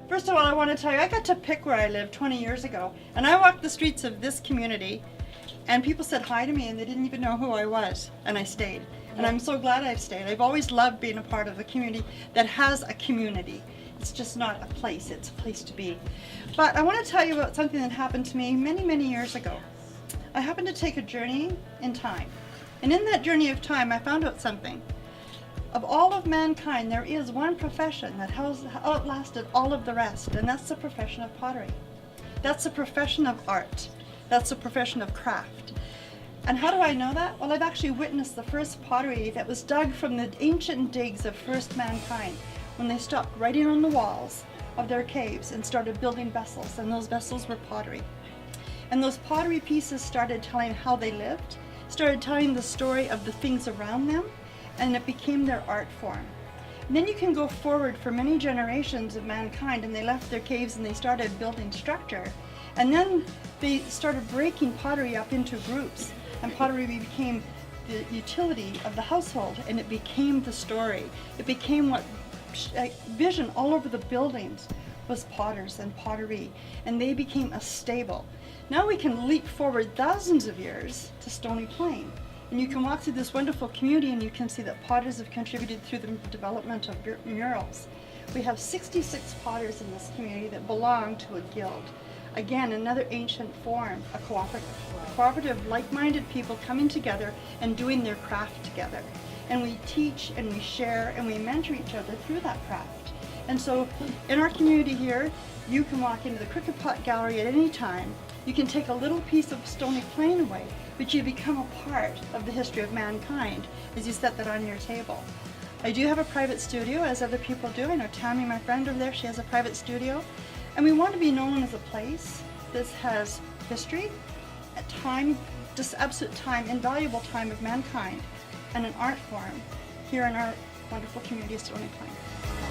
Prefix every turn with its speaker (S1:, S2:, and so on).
S1: First of all, I want to tell you, I got to pick where I lived 20 years ago, and I walked the streets of this community, and people said hi to me, and they didn't even know who I was, and I stayed. And I'm so glad I've stayed. I've always loved being a part of a community that has a community. It's just not a place, it's a place to be. But I want to tell you about something that happened to me many, many years ago. I happened to take a journey in time, and in that journey of time, I found out something. Of all of mankind, there is one profession that has outlasted all of the rest, and that's the profession of pottery. That's the profession of art. That's the profession of craft. And how do I know that? Well, I've actually witnessed the first pottery that was dug from the ancient digs of first mankind, when they stopped writing on the walls of their caves and started building vessels, and those vessels were pottery. And those pottery pieces started telling how they lived, started telling the story of the things around them, and it became their art form. And then you can go forward for many generations of mankind, and they left their caves and they started building structure. And then they started breaking pottery up into groups, and pottery became the utility of the household, and it became the story. It became what vision all over the buildings was potters and pottery, and they became a stable. Now we can leap forward thousands of years to Stony Plain. And you can walk through this wonderful community and you can see that potters have contributed through the development of murals. We have 66 potters in this community that belong to a guild. Again, another ancient form, a cooperative. Cooperative, like-minded people coming together and doing their craft together. And we teach and we share and we mentor each other through that craft. And so in our community here, you can walk into the Crooked Pot Gallery at any time. You can take a little piece of Stony Plain away, but you become a part of the history of mankind as you set that on your table. I do have a private studio, as other people do. I know Tammy, my friend over there, she has a private studio. And we want to be known as a place that has history, a time, just absolute time, invaluable time of mankind, and an art form here in our wonderful community of Stony Plain.